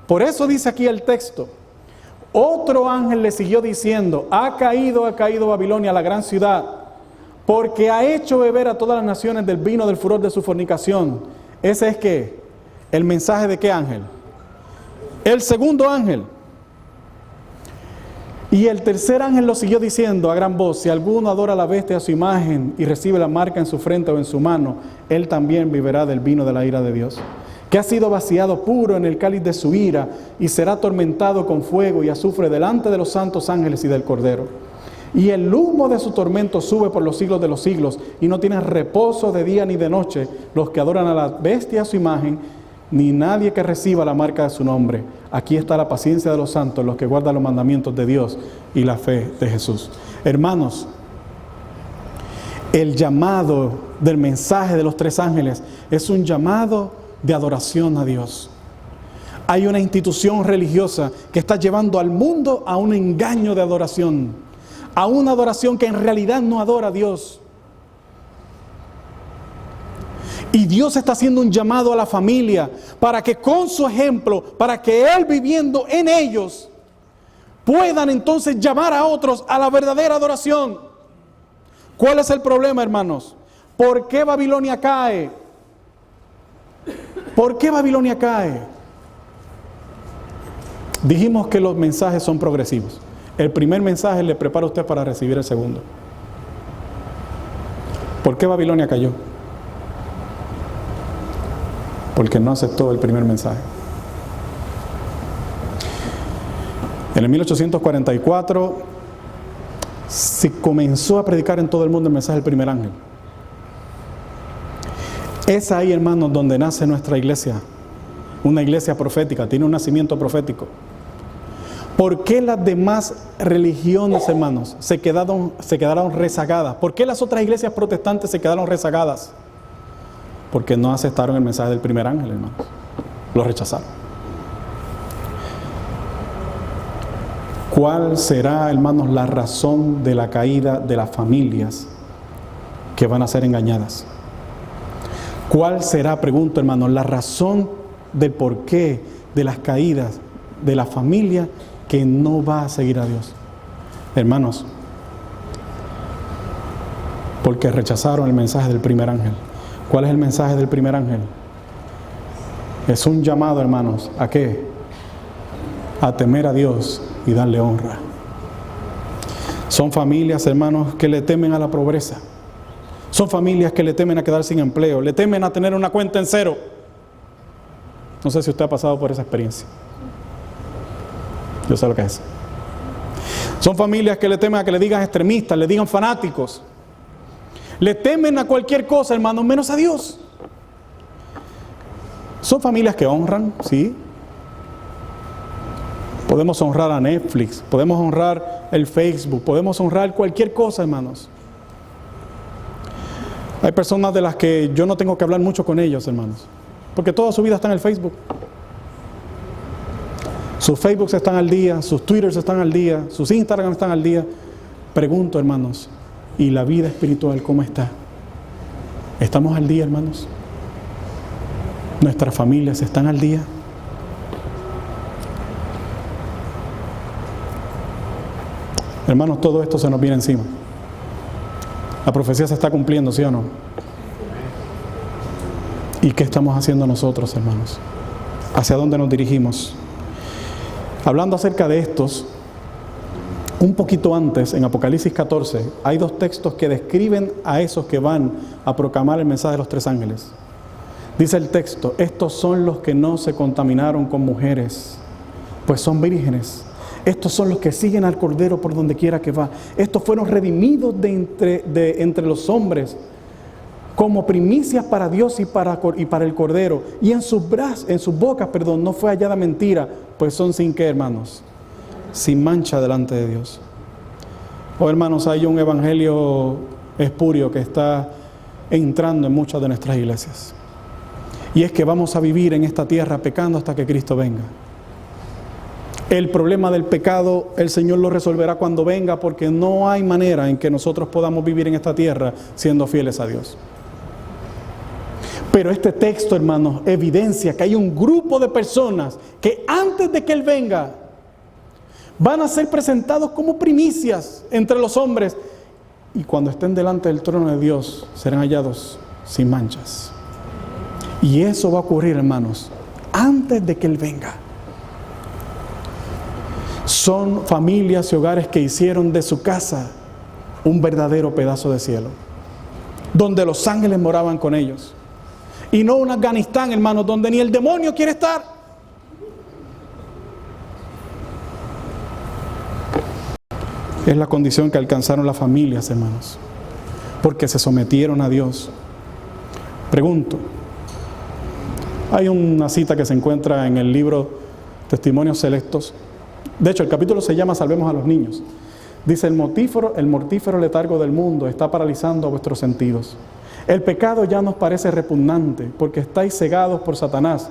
Por eso dice aquí el texto: otro ángel le siguió diciendo, ha caído Babilonia, la gran ciudad, porque ha hecho beber a todas las naciones del vino del furor de su fornicación. Ese es ¿qué? El mensaje de ¿qué ángel? El segundo ángel. Y el tercer ángel lo siguió diciendo a gran voz, si alguno adora a la bestia a su imagen y recibe la marca en su frente o en su mano, él también beberá del vino de la ira de Dios, que ha sido vaciado puro en el cáliz de su ira, y será atormentado con fuego y azufre delante de los santos ángeles y del Cordero. Y el humo de su tormento sube por los siglos de los siglos, y no tienen reposo de día ni de noche los que adoran a la bestia a su imagen, ni nadie que reciba la marca de su nombre. Aquí está la paciencia de los santos, los que guardan los mandamientos de Dios y la fe de Jesús. Hermanos, el llamado del mensaje de los tres ángeles es un llamado de adoración a Dios. Hay una institución religiosa que está llevando al mundo a un engaño de adoración, a una adoración que en realidad no adora a Dios. Y Dios está haciendo un llamado a la familia para que con su ejemplo, para que Él viviendo en ellos, puedan entonces llamar a otros a la verdadera adoración. ¿Cuál es el problema, hermanos? ¿Por qué Babilonia cae? ¿Por qué Babilonia cae? Dijimos que los mensajes son progresivos. El primer mensaje le prepara a usted para recibir el segundo. ¿Por qué Babilonia cayó? Porque no aceptó el primer mensaje. En el 1844 se comenzó a predicar en todo el mundo el mensaje del primer ángel. Es ahí, hermanos, donde nace nuestra iglesia. Una iglesia profética, tiene un nacimiento profético. ¿Por qué las demás religiones, hermanos, se quedaron rezagadas? ¿Por qué las otras iglesias protestantes se quedaron rezagadas? Porque no aceptaron el mensaje del primer ángel, hermanos. Lo rechazaron. ¿Cuál será, hermanos, la razón de la caída de las familias que van a ser engañadas? ¿Cuál será, pregunto, hermanos, la razón del porqué de las caídas de la familia que no va a seguir a Dios? Hermanos, porque rechazaron el mensaje del primer ángel. ¿Cuál es el mensaje del primer ángel? Es un llamado, hermanos, ¿a qué? A temer a Dios y darle honra. Son familias, hermanos, que le temen a la pobreza. Son familias que le temen a quedar sin empleo, le temen a tener una cuenta en cero. No sé si usted ha pasado por esa experiencia. Yo sé lo que es. Son familias que le temen a que le digan extremistas, le digan fanáticos. Le temen a cualquier cosa, hermanos, menos a Dios. Son familias que honran, ¿sí? Podemos honrar a Netflix, podemos honrar el Facebook, podemos honrar cualquier cosa, hermanos. Hay personas de las que yo no tengo que hablar mucho con ellos, hermanos, porque toda su vida está en el Facebook. Sus Facebooks están al día, sus Twitters están al día, sus Instagram están al día. Pregunto, hermanos, ¿y la vida espiritual cómo está? ¿Estamos al día, hermanos? ¿Nuestras familias están al día? Hermanos, todo esto se nos viene encima. La profecía se está cumpliendo, ¿sí o no? ¿Y qué estamos haciendo nosotros, hermanos? ¿Hacia dónde nos dirigimos? Hablando acerca de estos, Un poquito antes, en Apocalipsis 14, hay dos textos que describen a esos que van a proclamar el mensaje de los 3 ángeles. Dice el texto: estos son los que no se contaminaron con mujeres, pues son vírgenes. Estos son los que siguen al Cordero por donde quiera que va. Estos fueron redimidos de entre los hombres como primicias para Dios y para el Cordero. Y en sus bocas, no fue hallada mentira, pues son sin qué, hermanos, sin mancha delante de Dios. Oh, hermanos, hay un evangelio espurio que está entrando en muchas de nuestras iglesias. Y es que vamos a vivir en esta tierra pecando hasta que Cristo venga. El problema del pecado el Señor lo resolverá cuando venga, porque no hay manera en que nosotros podamos vivir en esta tierra siendo fieles a Dios. Pero este texto, hermanos, evidencia que hay un grupo de personas que antes de que Él venga van a ser presentados como primicias entre los hombres, y cuando estén delante del trono de Dios serán hallados sin manchas. Y eso va a ocurrir, hermanos, antes de que Él venga. Son familias y hogares que hicieron de su casa un verdadero pedazo de cielo, donde los ángeles moraban con ellos. Y no un Afganistán, hermanos, donde ni el demonio quiere estar. Es la condición que alcanzaron las familias, hermanos, porque se sometieron a Dios. Pregunto, hay una cita que se encuentra en el libro Testimonios Selectos. De hecho, el capítulo se llama Salvemos a los niños. Dice: el mortífero letargo del mundo está paralizando vuestros sentidos. El pecado ya nos parece repugnante porque estáis cegados por Satanás.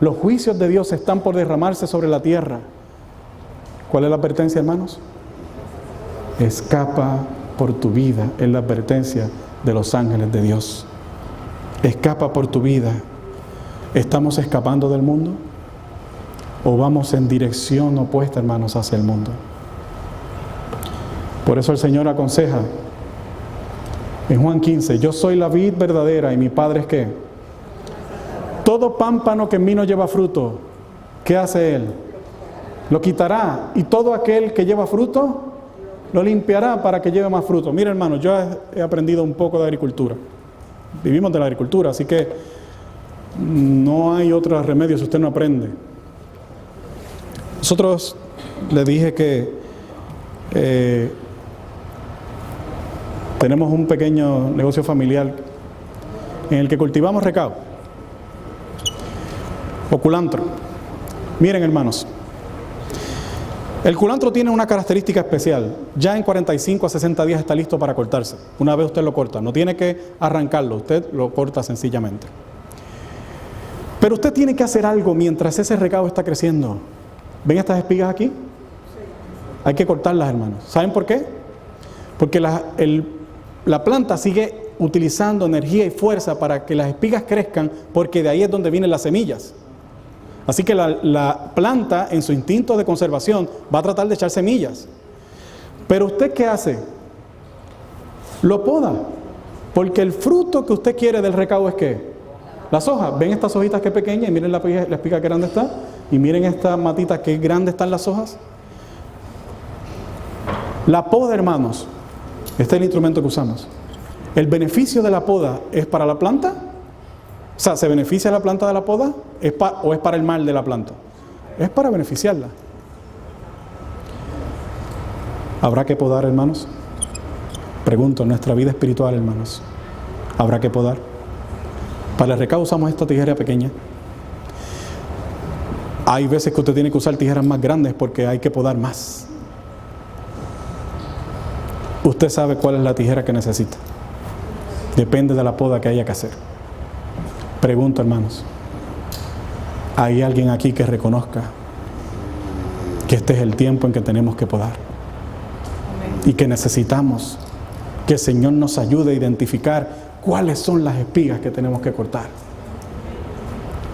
Los juicios de Dios están por derramarse sobre la tierra. ¿Cuál es la advertencia, hermanos? Escapa por tu vida, es la advertencia de los ángeles de Dios. Escapa por tu vida. ¿Estamos escapando del mundo? ¿O vamos en dirección opuesta, hermanos, hacia el mundo? Por eso el Señor aconseja en Juan 15: yo soy la vid verdadera y mi Padre es ¿qué? Todo pámpano que en mí no lleva fruto, ¿qué hace Él? Lo quitará, y todo aquel que lleva fruto, lo limpiará para que lleve más fruto. Mira, hermano, yo he aprendido un poco de agricultura. Vivimos de la agricultura, así que no hay otro remedio si usted no aprende. Nosotros, le dije que tenemos un pequeño negocio familiar en el que cultivamos recao o culantro. Miren, hermanos, el culantro tiene una característica especial. Ya en 45 a 60 días está listo para cortarse. Una vez usted lo corta, no tiene que arrancarlo, usted lo corta sencillamente. Pero usted tiene que hacer algo mientras ese recao está creciendo. ¿Ven estas espigas aquí? Hay que cortarlas, hermanos. ¿Saben por qué? Porque la planta sigue utilizando energía y fuerza para que las espigas crezcan, porque de ahí es donde vienen las semillas. Así que la planta, en su instinto de conservación, va a tratar de echar semillas. Pero ¿usted qué hace? Lo poda, porque el fruto que usted quiere del recao es ¿qué? Las hojas. ¿Ven estas hojitas qué pequeñas? Y miren la espiga que grande está. Y miren esta matita qué grande están las hojas. La poda, hermanos, este es el instrumento que usamos. ¿El beneficio de la poda es para la planta? O sea, ¿se beneficia la planta de la poda? ¿O es para el mal de la planta? Es para beneficiarla. ¿Habrá que podar, hermanos? Pregunto, en nuestra vida espiritual, hermanos, ¿habrá que podar? Para el recao usamos esta tijera pequeña. Hay veces que usted tiene que usar tijeras más grandes porque hay que podar más. Usted sabe cuál es la tijera que necesita. Depende de la poda que haya que hacer. Pregunto, hermanos, ¿hay alguien aquí que reconozca que este es el tiempo en que tenemos que podar? Y que necesitamos que el Señor nos ayude a identificar cuáles son las espigas que tenemos que cortar.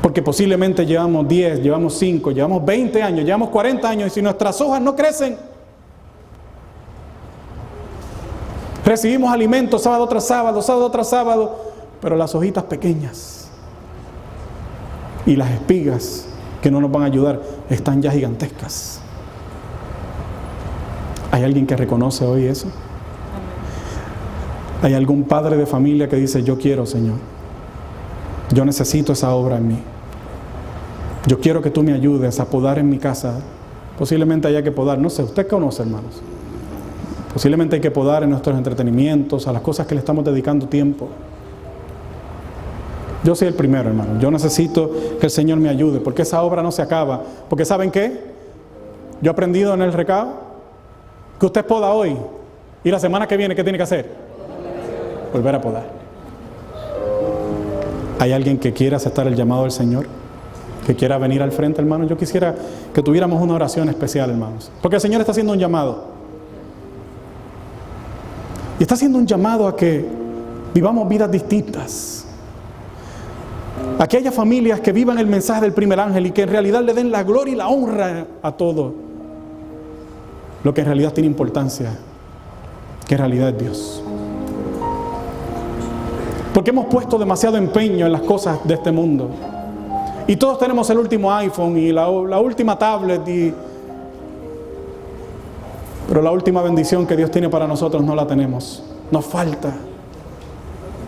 Porque posiblemente llevamos 10, llevamos 5, llevamos 20 años, llevamos 40 años, y si nuestras hojas no crecen, recibimos alimentos sábado tras sábado, pero las hojitas pequeñas y las espigas que no nos van a ayudar están ya gigantescas. ¿Hay alguien que reconoce hoy eso? ¿Hay algún padre de familia que dice, yo quiero, Señor, yo necesito esa obra en mí? Yo quiero que tú me ayudes a podar en mi casa. Posiblemente haya que podar, no sé, usted conoce, hermanos. Posiblemente hay que podar en nuestros entretenimientos, a las cosas que le estamos dedicando tiempo. Yo soy el primero, hermano. Yo necesito que el Señor me ayude, porque esa obra no se acaba. Porque ¿saben qué? Yo he aprendido en el recado que usted poda hoy y la semana que viene, ¿qué tiene que hacer? Volver a podar. ¿Hay alguien que quiera aceptar el llamado del Señor? ¿Que quiera venir al frente, hermano? Yo quisiera que tuviéramos una oración especial, hermanos. Porque el Señor está haciendo un llamado. Y está haciendo un llamado a que vivamos vidas distintas. A que haya familias que vivan el mensaje del primer ángel y que en realidad le den la gloria y la honra a todo lo que en realidad tiene importancia, que en realidad es Dios. Porque hemos puesto demasiado empeño en las cosas de este mundo. Y todos tenemos el último iPhone y la última tablet, pero la última bendición que Dios tiene para nosotros no la tenemos. Nos falta.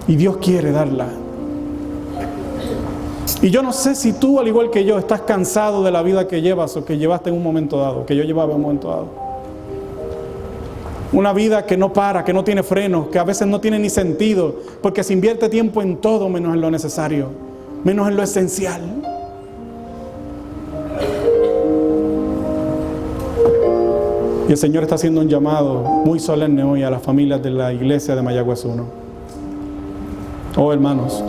Y Dios quiere darla. Y yo no sé si tú, al igual que yo, estás cansado de la vida que llevas o que llevaste en un momento dado, que yo llevaba en un momento dado. Una vida que no para, que no tiene frenos, que a veces no tiene ni sentido, porque se invierte tiempo en todo menos en lo necesario, menos en lo esencial. Y el Señor está haciendo un llamado muy solemne hoy a las familias de la iglesia de Mayagüez 1. Oh, hermanos,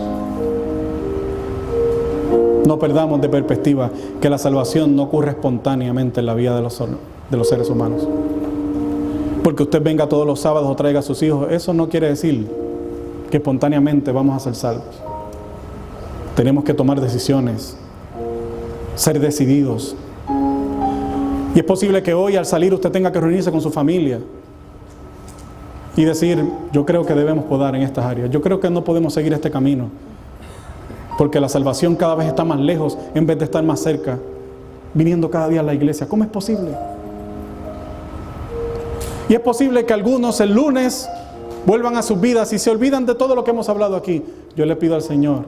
no perdamos de perspectiva que la salvación no ocurre espontáneamente en la vida de los seres humanos. Porque usted venga todos los sábados o traiga a sus hijos, eso no quiere decir que espontáneamente vamos a ser salvos. Tenemos que tomar decisiones, ser decididos. Y es posible que hoy al salir usted tenga que reunirse con su familia y decir, yo creo que debemos podar en estas áreas. Yo creo que no podemos seguir este camino. Porque la salvación cada vez está más lejos en vez de estar más cerca, viniendo cada día a la iglesia. ¿Cómo es posible? Y es posible que algunos el lunes vuelvan a sus vidas y se olvidan de todo lo que hemos hablado aquí. Yo le pido al Señor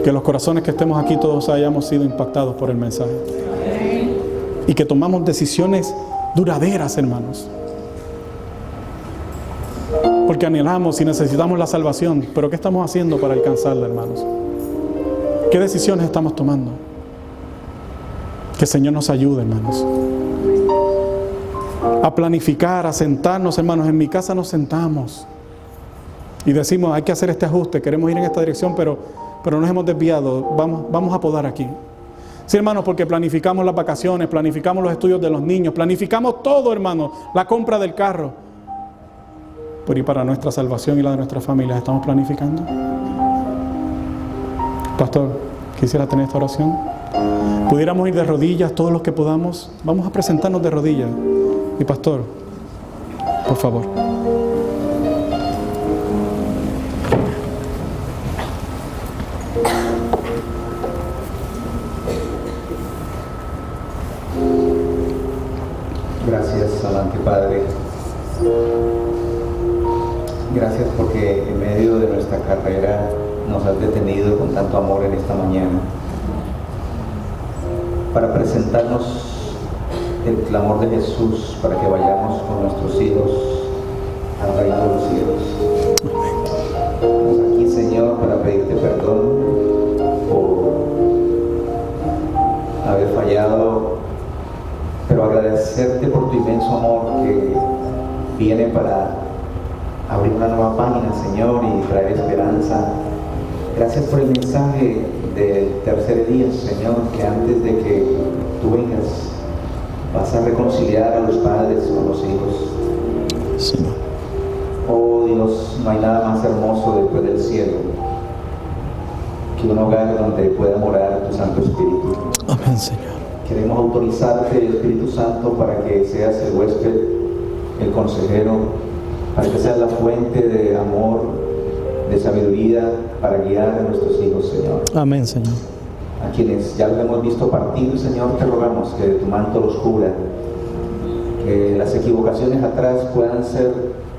que los corazones que estemos aquí todos hayamos sido impactados por el mensaje. Y que tomamos decisiones duraderas, hermanos. Porque anhelamos y necesitamos la salvación, pero ¿qué estamos haciendo para alcanzarla, hermanos? ¿Qué decisiones estamos tomando? Que el Señor nos ayude, hermanos, a planificar, a sentarnos, hermanos. En mi casa nos sentamos y decimos, hay que hacer este ajuste, queremos ir en esta dirección, pero nos hemos desviado, vamos a podar aquí. Sí, hermanos, porque planificamos las vacaciones, planificamos los estudios de los niños, planificamos todo, hermanos, la compra del carro. Pero ¿y para nuestra salvación y la de nuestras familias estamos planificando? Pastor, quisiera tener esta oración. Pudiéramos ir de rodillas todos los que podamos. Vamos a presentarnos de rodillas. Y pastor, por favor. Gracias, amante Padre. Gracias porque en medio de nuestra carrera nos has detenido con tanto amor en esta mañana para presentarnos el clamor de Jesús para que vayamos con nuestros hijos al reino de los cielos. Estamos aquí, Señor, para pedirte perdón por haber fallado, pero agradecerte por tu inmenso amor que viene para abrir una nueva página, Señor, y traer esperanza. Gracias por el mensaje del tercer día, Señor, que antes de que tú vengas vas a reconciliar a los padres con los hijos. Señor. Oh Dios, no hay nada más hermoso después del cielo que un hogar donde pueda morar tu Santo Espíritu. Amén, Señor. Queremos autorizarte, Espíritu Santo, para que seas el huésped, el consejero, para que seas la fuente de amor, de sabiduría, para guiar a nuestros hijos, Señor. Amén, Señor. A quienes ya los hemos visto partir, Señor, te rogamos que de tu manto los cubra que las equivocaciones atrás puedan ser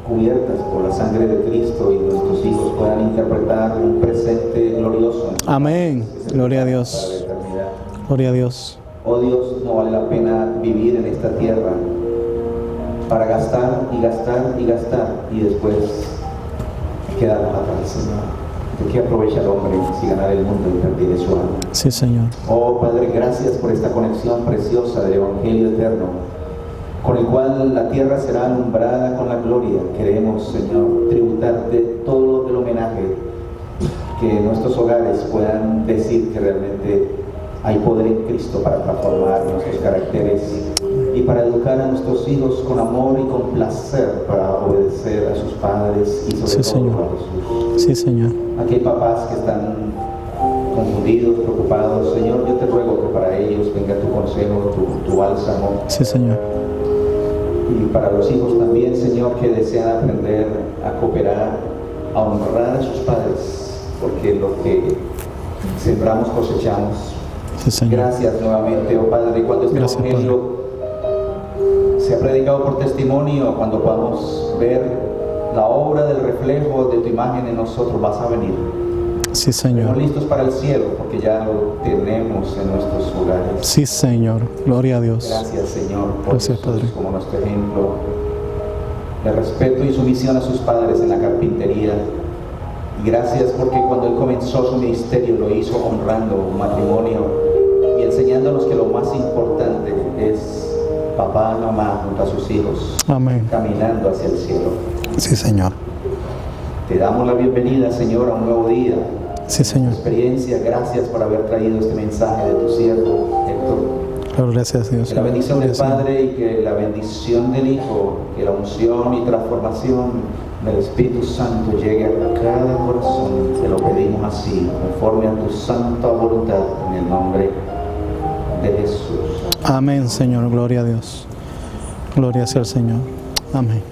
cubiertas por la sangre de Cristo y nuestros hijos puedan interpretar un presente glorioso. Amén. Gloria a Para Dios. la eternidad. Gloria a Dios. Oh Dios, no vale la pena vivir en esta tierra para gastar y gastar y gastar y después quedarnos atrás, Señor. ¿De qué aprovecha el hombre si ganar el mundo y perder su alma? Sí, Señor. Oh Padre, gracias por esta conexión preciosa del Evangelio eterno, con el cual la tierra será alumbrada con la gloria. Queremos, Señor, tributarte todo el homenaje, que nuestros hogares puedan decir que realmente hay poder en Cristo para transformar nuestros caracteres y para educar a nuestros hijos con amor y con placer para obedecer a sus padres y sobre Sí, todo Señor. a Jesús. Sí, Señor. Aquí hay papás que están confundidos, preocupados. Señor, yo te ruego que para ellos venga tu consejo, tu bálsamo. Sí, Señor. Y para los hijos también, Señor, que desean aprender a cooperar, a honrar a sus padres, porque lo que sembramos cosechamos. Sí, Señor. Gracias nuevamente, oh Padre, cuando este Gracias, Evangelio se ha predicado por testimonio, cuando podamos ver la obra del reflejo de tu imagen en nosotros, vas a venir. Sí, Estamos Señor. listos para el cielo, porque ya lo tenemos en nuestros hogares. Sí, Señor. Gloria a Dios. Gracias, Señor, por Gracias, Jesús Padre. como nuestro ejemplo de respeto y sumisión a sus padres en la carpintería. Y gracias porque cuando Él comenzó su ministerio lo hizo honrando un matrimonio y enseñándonos que lo más importante es papá, mamá junto a sus hijos, Amén. caminando hacia el cielo. Sí, Señor. Te damos la bienvenida, Señor, a un nuevo día. Sí, Señor. Experiencia, gracias por haber traído este mensaje de tu siervo, Héctor. Gracias, Dios. Que la bendición del Gloria, Señor. Padre y que la bendición del Hijo, que la unción y transformación del Espíritu Santo llegue a cada corazón. Te lo pedimos así, conforme a tu santa voluntad, en el nombre de Jesús. Amén, Señor. Gloria a Dios. Gloria sea el Señor. Amén.